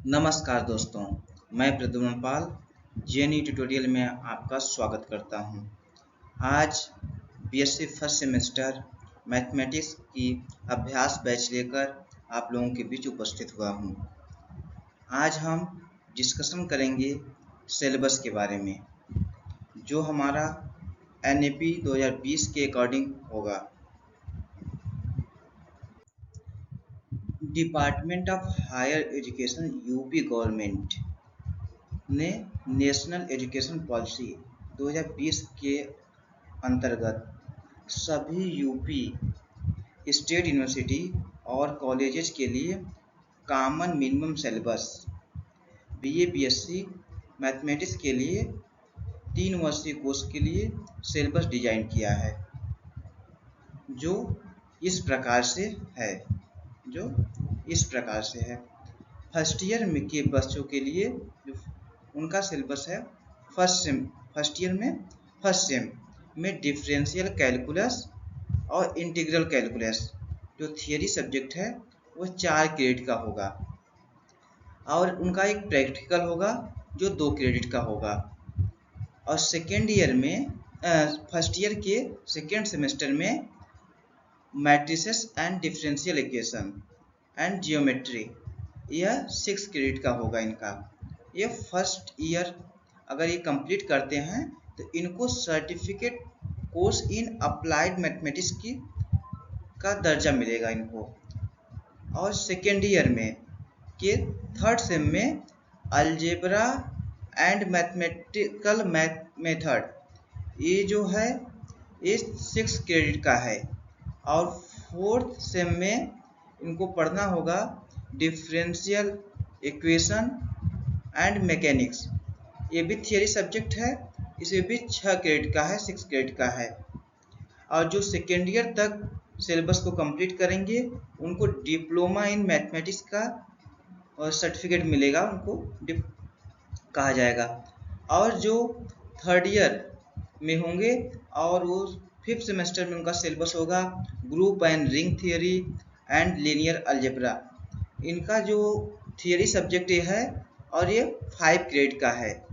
नमस्कार दोस्तों, मैं प्रद्युम्न पाल जेएनयू ट्यूटोरियल में आपका स्वागत करता हूं। आज बीएससी फर्स्ट सेमेस्टर मैथमेटिक्स की अभ्यास बैच लेकर आप लोगों के बीच उपस्थित हुआ हूं। आज हम डिस्कशन करेंगे सिलेबस के बारे में, जो हमारा एनईपी 2020 के अकॉर्डिंग होगा। Department of higher education UP government ने नेशनल एजुकेशन पॉलिसी 2020 के अंतर्गत सभी यूपी स्टेट यूनिवर्सिटी और कॉलेजेस के लिए common minimum syllabus BA BSc mathematics के लिए 3 वर्षीय कोर्स के लिए सिलेबस डिजाइन किया है, जो इस प्रकार से है। फर्स्ट ईयर के बच्चों के लिए जो उनका सिलेबस है फर्स्ट सेम में डिफरेंशियल कैलकुलस और इंटीग्रल कैलकुलस जो थियरी सब्जेक्ट है वो 4 क्रेडिट का होगा, और उनका एक प्रैक्टिकल होगा जो 2 क्रेडिट का होगा। और फर्स्ट ईयर के सेकेंड सेमेस्टर में matrices and differential equation and geometry, यह 6 क्रेडिट का होगा इनका। ये फर्स्ट ईयर अगर ये कंप्लीट करते हैं तो इनको certificate course in applied mathematics का दर्जा मिलेगा इनको। और सेकेंड ईयर में के थर्ड सेम में अलजेब्रा एंड मैथमेटिकल मेथड, ये जो है ये 6 क्रेडिट का है। और फोर्थ सेम में इनको पढ़ना होगा डिफरेंशियल इक्वेशन एंड मैकेनिक्स, ये भी थियरी सब्जेक्ट है, इसे भी 6 क्रेडिट का है, 6 क्रेडिट का है। और जो सेकेंड ईयर तक सिलेबस को कंप्लीट करेंगे उनको डिप्लोमा इन मैथमेटिक्स का और सर्टिफिकेट मिलेगा, उनको कहा जाएगा। और जो थर्ड ईयर में होंगे और वो फिफ्थ सेमेस्टर में उनका सिलेबस होगा group and ring theory and linear algebra. इनका जो थियरी सब्जेक्ट ये है और ये 5 क्रेडिट का है।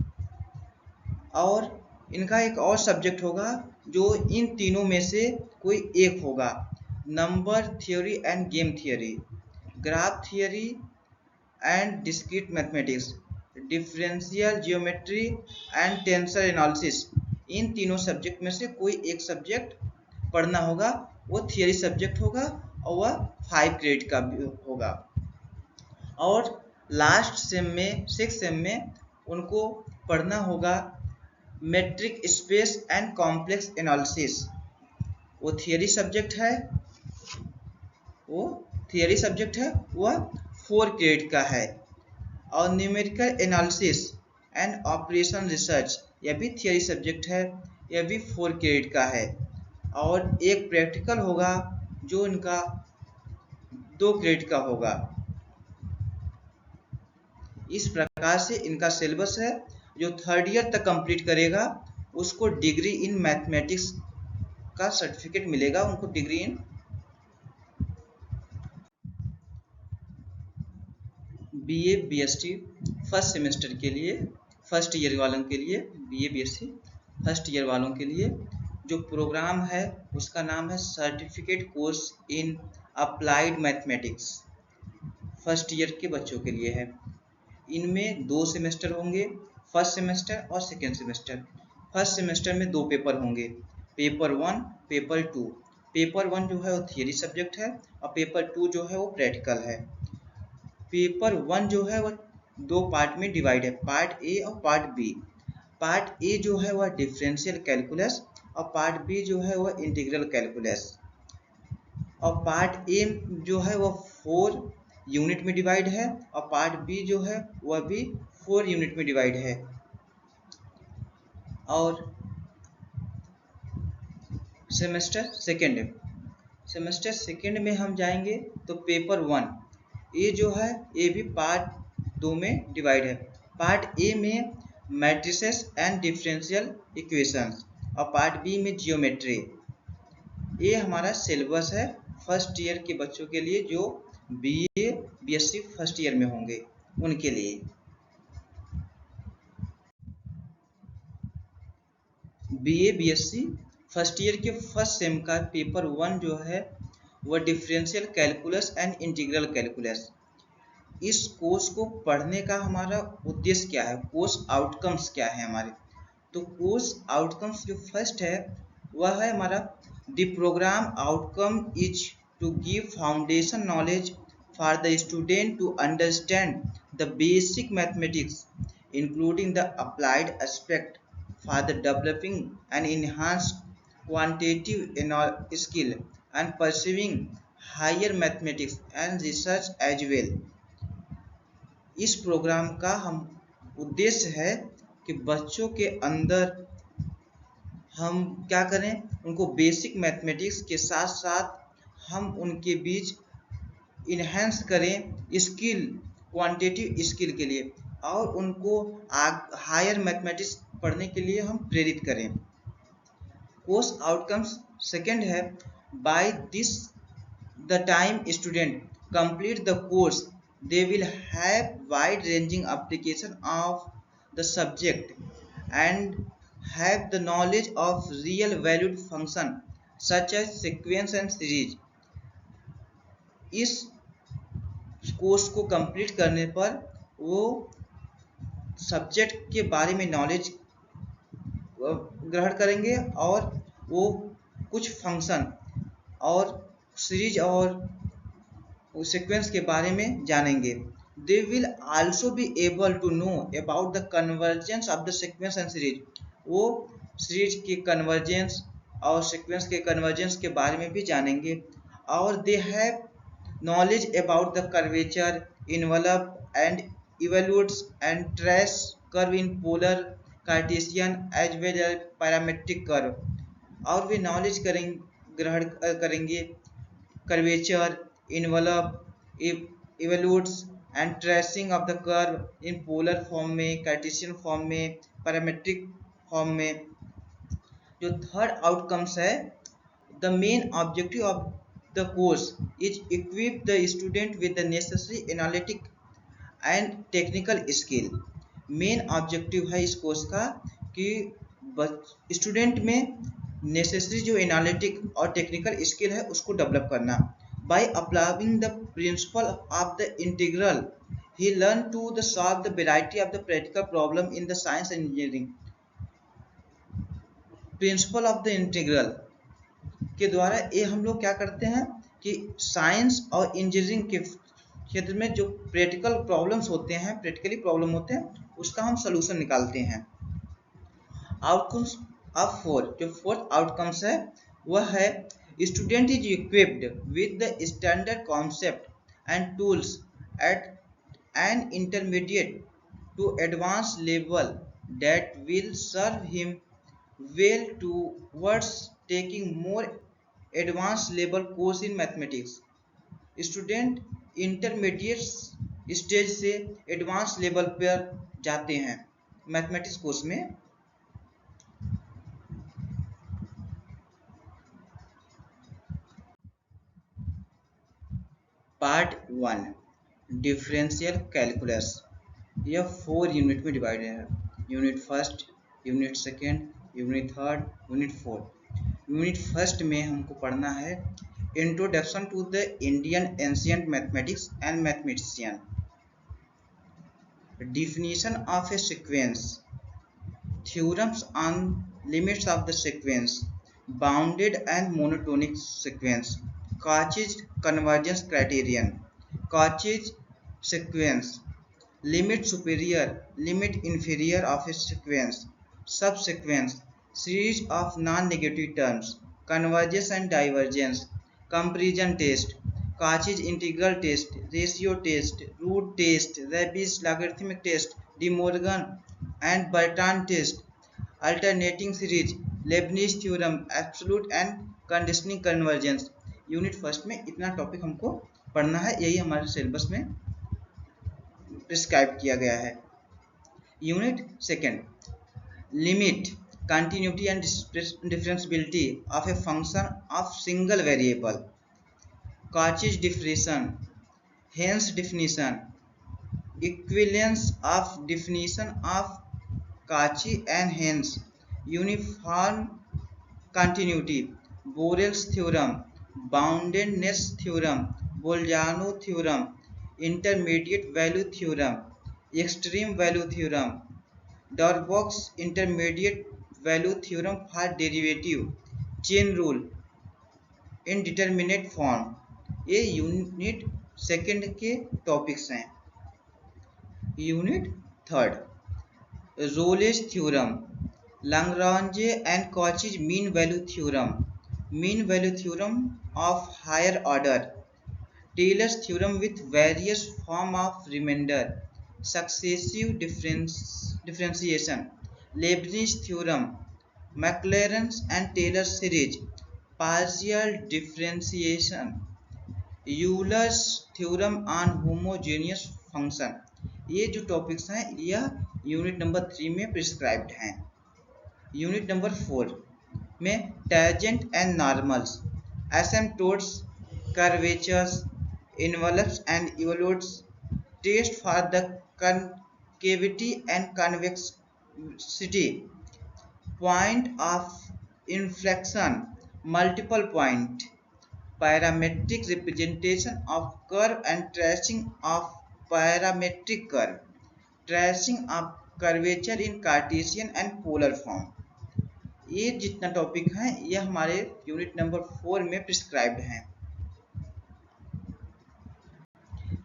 और इनका एक और सब्जेक्ट होगा जो इन तीनों में से कोई एक होगा, number theory and game theory, graph theory and discrete mathematics, differential geometry and tensor analysis. इन तीनों सब्जेक्ट में से कोई एक सब्जेक्ट पढ़ना होगा, वो थियरी सब्जेक्ट होगा और वह 5 क्रेडिट का भी होगा। और लास्ट सेम में 6 सेम में उनको पढ़ना होगा metric space and complex analysis, वो थियरी सब्जेक्ट है, वह 4 क्रेडिट का है। और numerical analysis and operation research, यह भी थियरी सब्जेक्ट है, यह भी 4 क्रेडिट का है। और एक प्रैक्टिकल होगा जो इनका 2 क्रेडिट का होगा। इस प्रकार से इनका सिलेबस है। जो थर्ड ईयर तक कंप्लीट करेगा उसको डिग्री इन मैथमेटिक्स का सर्टिफिकेट मिलेगा, उनको degree in BA BSc first semester के लिए, फर्स्ट ईयर वालों के लिए, बीए बीएससी फर्स्ट ईयर वालों के लिए जो प्रोग्राम है उसका नाम है certificate course in applied mathematics, first year के बच्चों के लिए है। इनमें 2 सेमेस्टर होंगे, फर्स्ट सेमेस्टर और सेकेंड सेमेस्टर। फर्स्ट सेमेस्टर में 2 पेपर होंगे, पेपर 1 पेपर 2। पेपर 1 जो है वो थियरी सब्जेक्ट है और पेपर 2 जो है वो प्रैक्टिकल है। पेपर 1 जो है वह 2 पार्ट में डिवाइड है, पार्ट ए और पार्ट बी। पार्ट ए जो है वह डिफरेंशियल कैलकुलस और पार्ट बी जो है वह इंटीग्रल कैलकुलस। और पार्ट ए जो है वह 4 यूनिट में डिवाइड है और पार्ट बी जो है वह भी 4 यूनिट में डिवाइड है। और सेमेस्टर सेकेंड में हम जाएंगे तो पेपर 1 ये जो है ये भी पार्ट 2 में डिवाइड है। पार्ट ए में मैट्रिसेस एंड डिफरेंशियल इक्वेशंस और पार्ट बी में जियोमेट्री। ये हमारा सिलेबस है फर्स्ट ईयर के बच्चों के लिए जो बीए बीएससी फर्स्ट ईयर में होंगे। उनके लिए। बीए बीएससी फर्स्ट ईयर के फर्स्ट सेम का पेपर 1 जो है वह differential calculus and integral calculus. इस कोर्स को पढ़ने का हमारा उद्देश्य क्या है, कोर्स आउटकम्स क्या है हमारे। तो कोर्स आउटकम्स जो फर्स्ट है वह है हमारा the program outcome is to give foundation knowledge for the student to understand the basic mathematics including the applied aspect for the developing and enhanced quantitative skill and pursuing higher mathematics and research as well। इस programme का हम उद्देश्य है कि बच्चों के अंदर हम क्या करें, उनको बेसिक मैथमेटिक्स के साथ साथ हम उनके बीच इन्हेंस करें स्किल, क्वांटिटेटिव स्किल के लिए, और उनको हायर मैथमेटिक्स पढ़ने के लिए हम प्रेरित करें। कोर्स आउटकम्स सेकंड है by this the time student complete the course they will have wide ranging application of the subject and have the knowledge of real valued function such as sequence and series. इस course को complete करने पर वो subject के बारे में knowledge ग्रहण करेंगे और वो कुछ फंक्शन और सीरीज और सीक्वेंस के बारे में जानेंगे। They will also be able to know about the convergence of the sequence and series. वो सीरीज के कन्वर्जेंस और सीक्वेंस के कन्वर्जेंस के बारे में भी जानेंगे। और they have knowledge about the curvature, envelope and evolutes and trace curve in polar cartesian as well as parametric curve। और वे नॉलेज ग्रहण करेंगे curvature, envelope, evolutes and tracing of the curve in polar form में, Cartesian form में, parametric form में। जो third outcomes है, the main objective of the course is equip the student with the necessary analytic and technical skill। Main objective है इस course का कि student में नेसेसरी जो एनालिटिक और टेक्निकल स्किल है उसको डेवलप करना। By applying the principle of the integral he learn to the solve the variety of the practical problem in the science and engineering. Principle of the integral के द्वारा ये हम लोग क्या करते हैं कि साइंस और इंजीनियरिंग के क्षेत्र में जो प्रैक्टिकल प्रॉब्लम्स होते हैं, प्रैक्टिकली प्रॉब्लम होते हैं, उसका हम सलूशन निकालते हैं। आउटकम्स ऑफ जो फोर्थ आउटकम्स है वह है student is equipped with the standard concept and tools at an intermediate to advance level that will serve him well towards taking more advanced level course in mathematics। Student intermediate stage से advance level पर जाते हैं mathematics course में। Part 1 differential calculus, यह 4 unit में divided है। Unit first, unit second, unit third, unit fourth. Unit first में हमको पढ़ना है introduction to the Indian ancient mathematics and mathematician, definition of a sequence, theorems on limits of the sequence, bounded and monotonic sequence, Cauchy's convergence criterion, Cauchy's sequence, limit superior, limit inferior of a sequence, subsequence, series of non-negative terms, convergence and divergence, comparison test, Cauchy's integral test, ratio test, root test, Rabi's logarithmic test, De Morgan and Bertrand test, alternating series, Leibniz theorem, absolute and conditioning convergence। Unit first में इतना topic हमको पढ़ना है, यही हमारे syllabus में prescribe किया गया है। Unit second, limit, continuity and differentiability of a function of single variable, Cauchy's definition, Hence definition, equivalence of definition of Cauchy and hence uniform continuity, Borel's theorem, boundedness theorem, Bolzano theorem, intermediate value theorem, extreme value theorem, Darboux intermediate value theorem for derivative, chain rule, indeterminate form. ये unit second के topics हैं। Unit third Rolle's theorem, Lagrange and Cauchy's mean value theorem of higher order, Taylor's theorem with various form of remainder, successive differentiation, Leibniz theorem, Maclaurin's and Taylor series, partial differentiation, Euler's theorem on homogeneous function। ये जो topics हैं यह unit number 3 में prescribed हैं। Unit number 4 में tangent and normals, asymptotes, curvatures, envelopes and evolutes, test for the concavity and convexity, point of inflection, multiple point, parametric representation of curve and tracing of parametric curve, tracing of curvature in Cartesian and polar form। ये जितना topic है यह हमारे unit number 4 में prescribed हैं।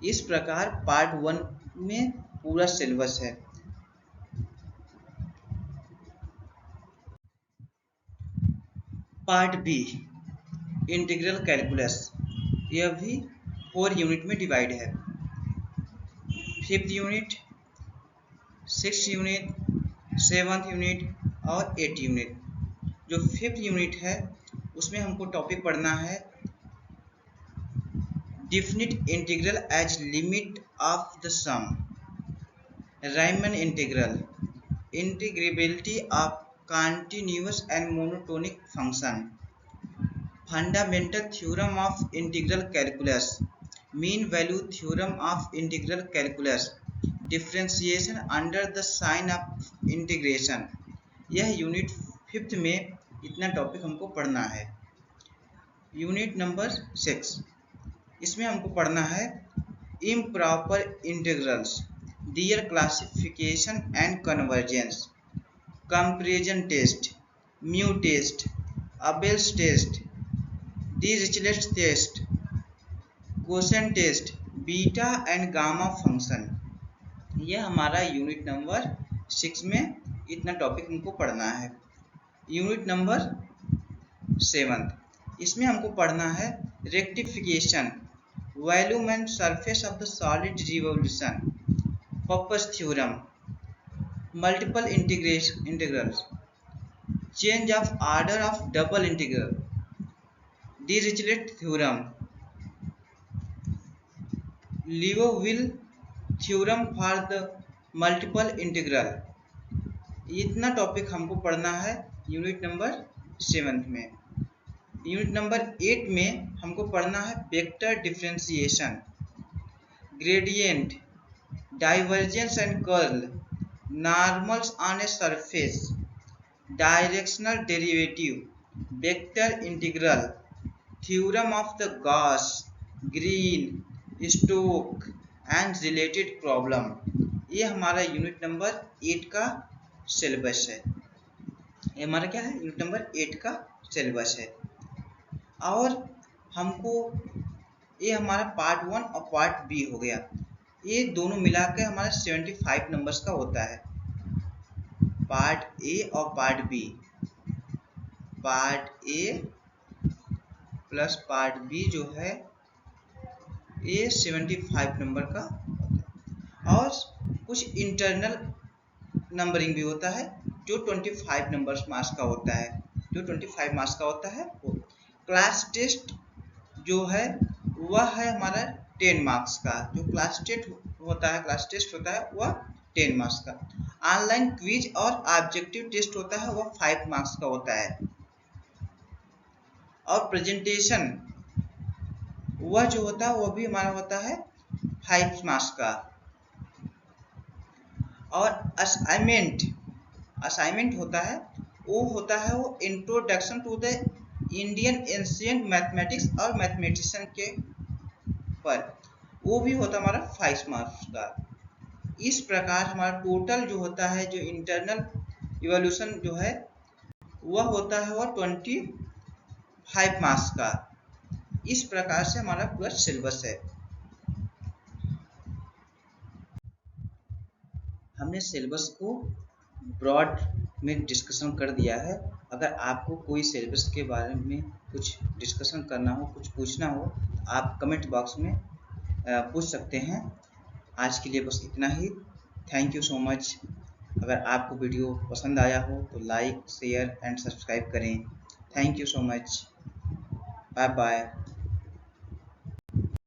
इस प्रकार part 1 में पूरा सिलेबस है। पार्ट बी इंटीग्रल कैलकुलस, यह भी 4 यूनिट में डिवाइड है। 5th unit, 6th unit, 7th unit और 8th यूनिट। जो 5th यूनिट है उसमें हमको टॉपिक पढ़ना है definite integral as limit of the sum, Riemann integral, integrability of continuous and monotonic function, fundamental theorem of integral calculus, mean value theorem of integral calculus, differentiation under the sign of integration। यह unit 5th में इतना topic हमको पढ़ना है। Unit number 6, इसमें हमको पढ़ना है improper integrals, their classification and convergence, comparison test, mu test, Abel's test, Dirichlet test, quotient test, beta and gamma function. यह हमारा यूनिट नंबर 6 में इतना टॉपिक हमको पढ़ना है। यूनिट नंबर 7, इसमें हमको पढ़ना है rectification, volume and surface of the solid revolution, Pappus theorem, multiple integrals, change of order of double integral, Dirichlet theorem, Liouville theorem for the multiple integral. इतना टॉपिक हमको पढ़ना है यूनिट नंबर 7 में। Unit number 8 में हमको पढ़ना है vector differentiation, gradient, divergence and curl, normals on a surface, directional derivative, vector integral, theorem of the Gauss, Green, Stoke and related problem. ये हमारा यूनिट नंबर 8 का सिलेबस है। ये हमारा क्या है? यूनिट नंबर 8 का सिलेबस है। और हमको ये हमारा पार्ट 1 और पार्ट बी हो गया। ये दोनों मिला के हमारा 75 नंबर्स का होता है। पार्ट ए और part B, part A plus part B जो है ये 75 नंबर का होता है। और कुछ इंटरनल नंबरिंग भी होता है जो 25 नंबर्स मार्क्स का होता है। जो 25 मार्क्स का होता है वो क्लास टेस्ट जो है वह है हमारा 10 मार्क्स का। जो क्लास टेस्ट होता है वह 10 मार्क्स का। ऑनलाइन क्विज और ऑब्जेक्टिव टेस्ट होता है वह 5 मार्क्स का होता है। और प्रेजेंटेशन वह जो होता है वह भी हमारा होता है 5 मार्क्स का। और असाइनमेंट होता है वो introduction to the Indian ancient mathematics और मैथमेटिशियन के पर, वो भी होता है हमारा 5 मार्क्स का। इस प्रकार हमारा टोटल जो होता है, जो इंटरनल इवोल्यूशन जो है वह होता है वह 25 मार्क्स का। इस प्रकार से हमारा पूरा सिलेबस है। हमने सिलेबस को ब्रॉड में डिस्कशन कर दिया है। अगर आपको कोई सिलेबस के बारे में कुछ डिस्कशन करना हो, कुछ पूछना हो, आप कमेंट बॉक्स में पूछ सकते हैं। आज के लिए बस इतना ही। Thank you so much. अगर आपको वीडियो पसंद आया हो तो लाइक, शेयर एंड सब्सक्राइब करें। Thank you so much. Bye bye.